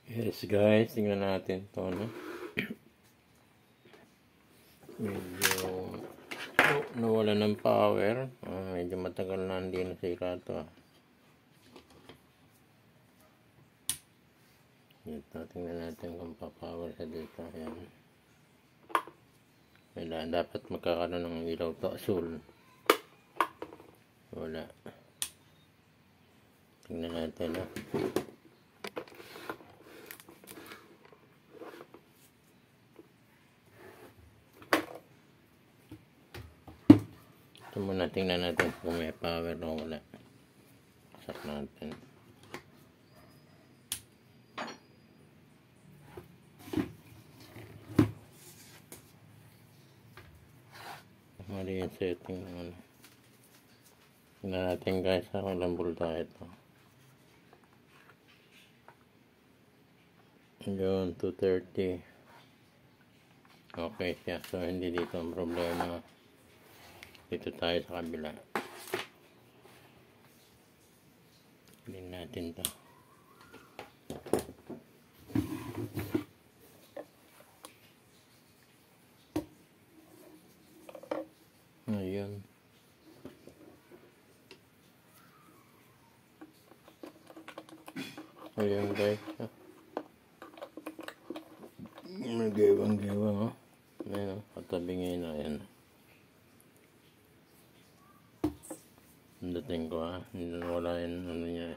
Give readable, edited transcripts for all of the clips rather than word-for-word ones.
Yes guys, tingnan natin to, no? Medyo nawala ng power. Medyo matagal na hindi nasira to. Ito, tingnan natin kung pa-power sa dito. Ayan. Wala, dapat magkakaroon ng ilaw to, asul. Wala. Tingnan natin, no? Ito muna, tingnan natin kung may power o wala. Sak natin. Mali yung setting ng ano. Tingnan natin guys, ilang volta ito. Yun, 230. Okay siya. So, hindi dito ang problema. Dito tayo sa kabila. Tingnan natin to. Ayun. Ayun guys. Nagewang-gewang, oh. Ayun, katabingin na yan. Dating ko, ha. Hindi na wala yung ano niya.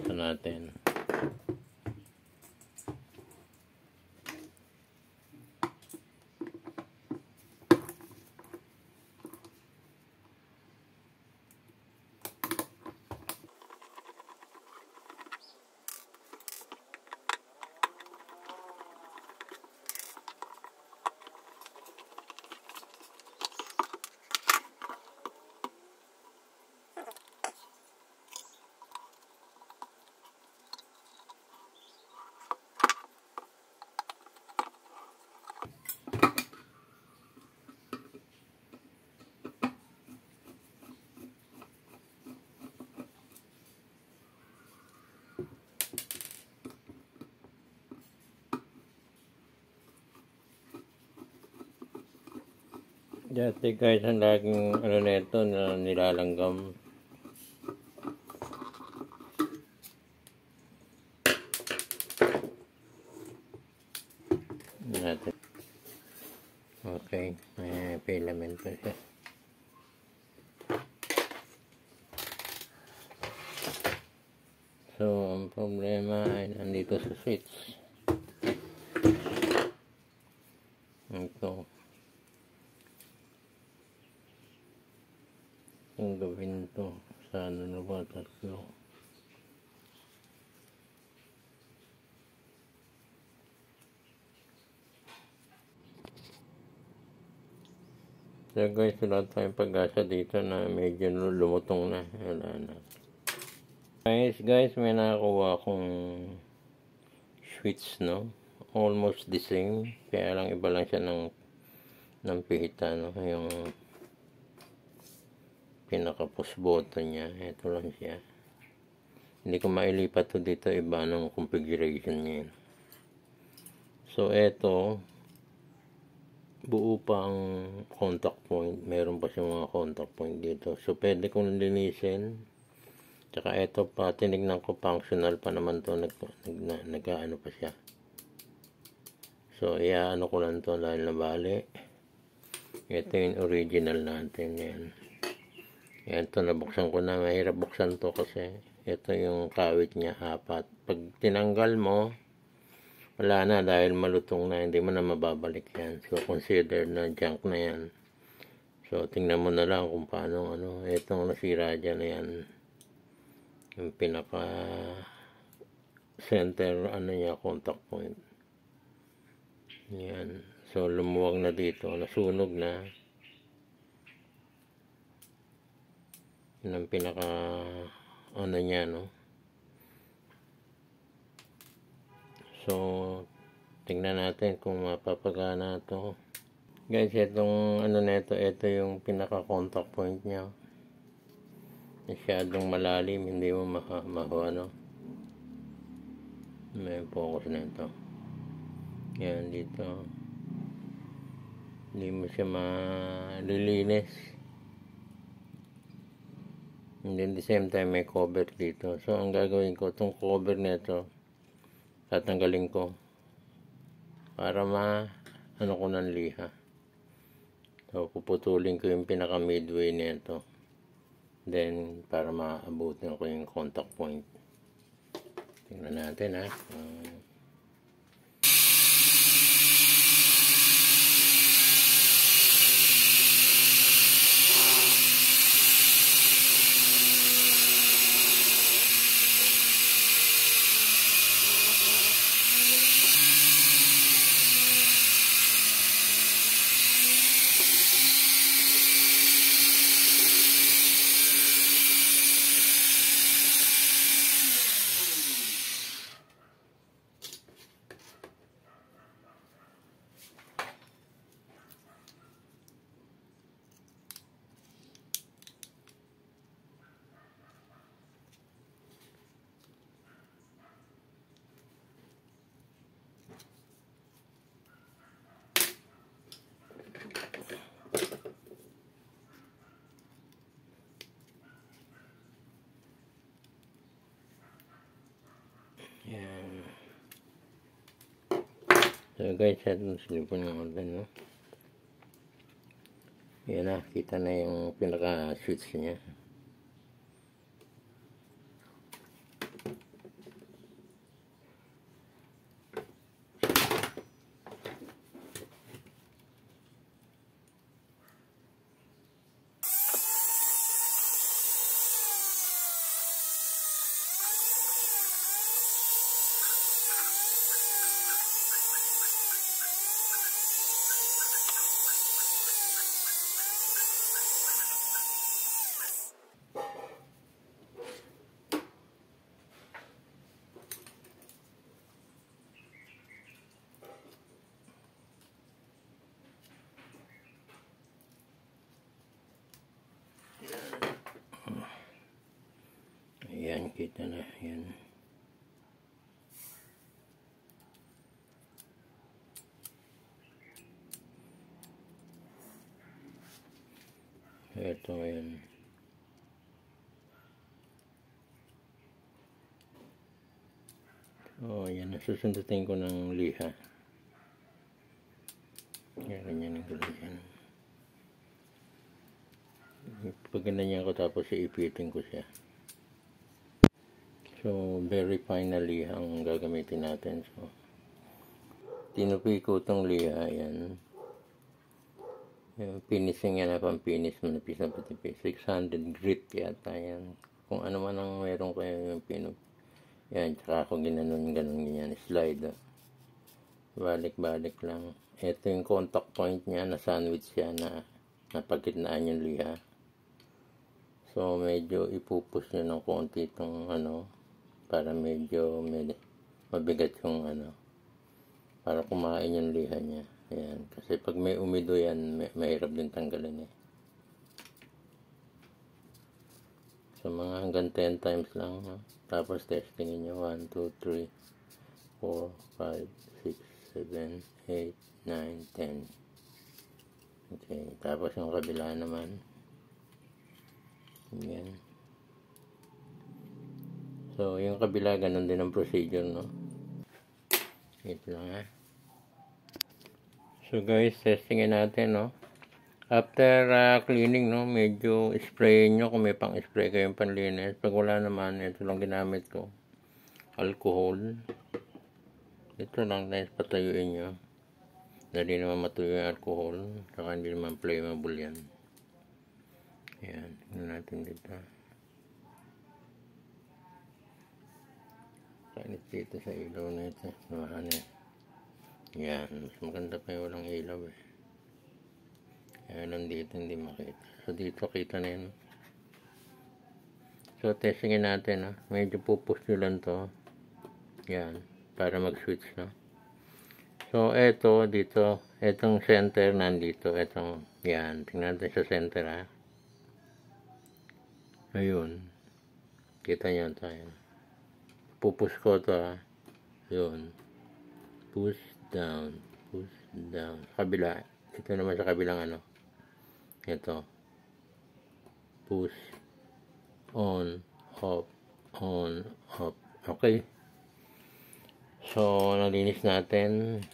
Ito natin. Dati guys, ang laging ano nito na nilalanggam. Natin. Okay, may filament pa siya. So, ang problema ay nandito sa switch. Ito. Ang gawin to sa ano na ba, tatlo. So guys, wala tayong pag-asa dito na medyo lumutong na. Wala na. Guys, may nakakuha akong switch, no? Almost the same. Kaya lang iba lang siya ng pihita, no? Yung pinaka-push button niya. Ito lang siya. Hindi ko mailipat to dito. Iba ng configuration niya. So, ito buo pa ang contact point. Meron pa siyang mga contact point dito. So, pwede kong linisin. Tsaka ito pa, tinignan ko functional pa naman to. Nag-ano pa siya. So, iaano ko lang to dahil nabali. Ito yung original natin. Yan. Ito, nabuksan ko na. Mahirap buksan to kasi ito yung kawit niya, 4. Pag tinanggal mo, wala na dahil malutong na. Hindi mo na mababalik yan. So, consider na junk na yan. So, tingnan mo na lang kung paano, ano. Itong nasira dyan na yan. Yung pinaka center, ano niya, contact point. Yan. So, lumuwag na dito. Nasunog na. Yan ang pinaka ano niya, no? So, tingnan natin kung mapapagana ito. Guys, itong ano na ito yung pinaka contact point niya. masyadong malalim, hindi mo ano, may focus na ito. Yan dito, hindi mo siya malilinis. And then the same time may cover dito. So ang gagawin ko, itong cover nito tatanggalin ko para ano ko ng liha. So puputulin ko yung pinaka midway nito. Then para maabutin ko yung contact point. Tingnan natin ha. Yan. So guys, itong silipon ng organ, no? Yan na, kita na yung pinaka switch niya. Ayan, kita na. Ayan. Ito, ayan. So, ayan. Susundutin ko ng liha. Ayan, ganyan ang kulay yan. Pag ganyan ko, tapos iipitin ko siya. So, very fine na liha ang gagamitin natin. So, tinupi ko itong liha. Ayan. Yung finishing yan na pang-finish. Manipis na patipis. 600 grit yata. Ayan. Kung ano man ang meron ko yung pinup. Yan. Tsaka ako ginanon ganyan. Slide. Balik-balik lang. Ito yung contact point niya. Na sandwich siya na napagkitnaan yung liha. So, medyo ipupush nyo ng konti itong ano. Para medyo mabigat yung ano, para kumain yung liha niya. Ayan. Kasi pag may umido yan, mahirap din tanggalin eh. So mga hanggang 10 times lang. Ha? Tapos testingin nyo. 1, 2, 3, 4, 5, 6, 7, 8, 9, 10. Okay. Tapos yung kabila naman. Ayan. So, yung kabila, ganun din ang procedure, no? Ito lang, ha? So, guys, testingin natin, no? After cleaning, no? Medyo sprayin nyo kung may pang-spray kayong panlinis. Pag wala naman, ito lang ginamit ko. Alcohol. Ito lang, guys, patayuin nyo. Dali naman matuyo yung alcohol. Saka hindi naman flammable yan. Ayan, tingnan natin dito. Kainit dito sa ilaw na ito. Naman eh. Yan. Mas maganda pa yung walang ilaw eh. Kaya nandito hindi makita. So dito kita na yun. So testingin natin ha. Medyo pupush nyo lang to. Yan. Para mag-switch no. So eto dito. Etong center nandito. Etong yan. Tingnan natin sa center ha. Ayun. Kita nyo tayo. Pupush ko to ha. Yun. Push down. Push down. Kabila. Ito naman sa kabilang ano. Ito. Push. On. Off. On. Off. Okay. So, nalinis natin.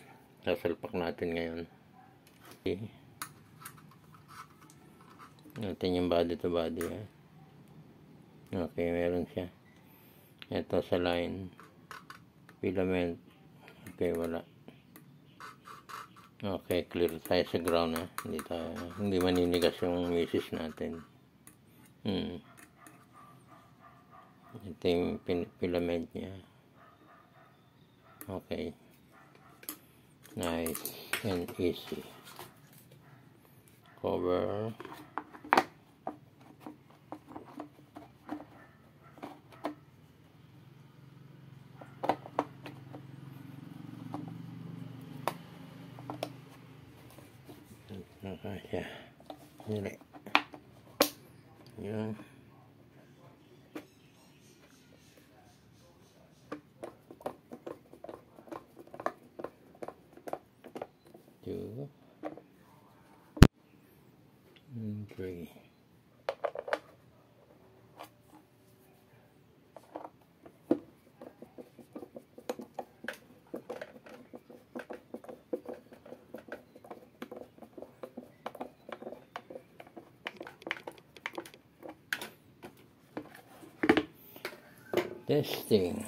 Sasalpak natin ngayon. Okay. Natin yung body to body ha. Okay, meron siya. Ito sa line. Filament. Okay, wala. Okay, clear tayo sa ground ha. Hindi maninigas yung misis natin. Ito yung filament niya. Okay. Nice and easy. Cover. Siya. Nilai. Yan. Two. And three. Testing.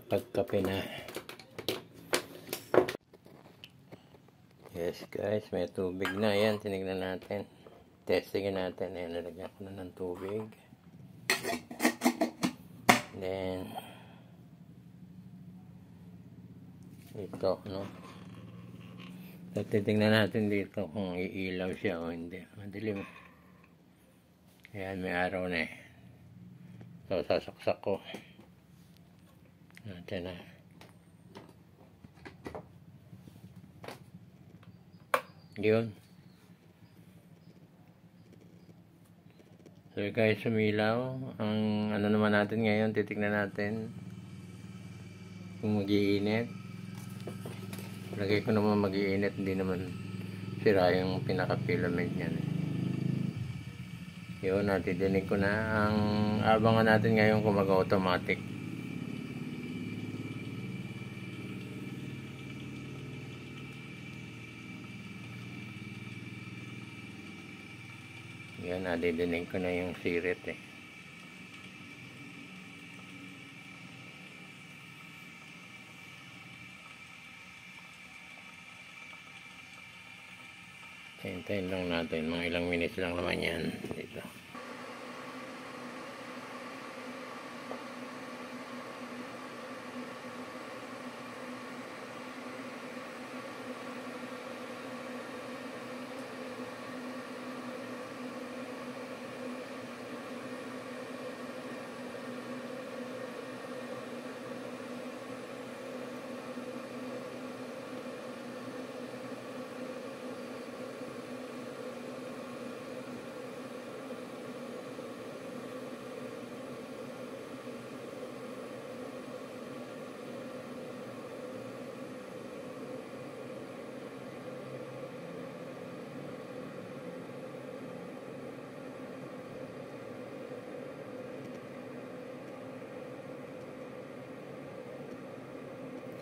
Pagkape na. Yes guys, may tubig na. Yan, tinignan natin. Testingin natin. Ayan, nalagyan ko na ng tubig. Then, ito, no? So, titignan natin dito kung iilaw siya o hindi. Madilim. Ayan, may araw na eh. So, sasaksak ko. Natin na. Yun. So, guys, sumilaw. Ang ano naman natin ngayon, titignan natin kung mag-iinit. Lagay ko naman mag-iinit, hindi naman sira yung pinaka-filament niyan. Yun, natidinig ko na. Ang abangan natin ngayon kung mag-automatic. Yan, nadidinig ko na yung sirit eh. Hintayin lang natin, mga ilang minutes lang naman yan dito.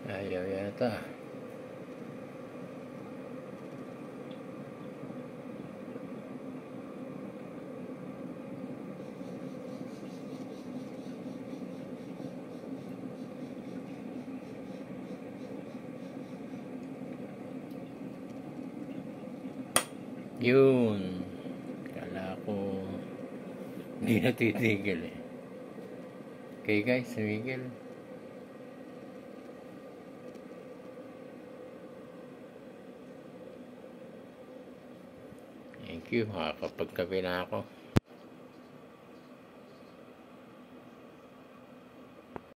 Ayaw yata. Yun. Kala ko hindi natitigil eh. Okay guys, tumigil. Thank you. Makakapagkape na ako.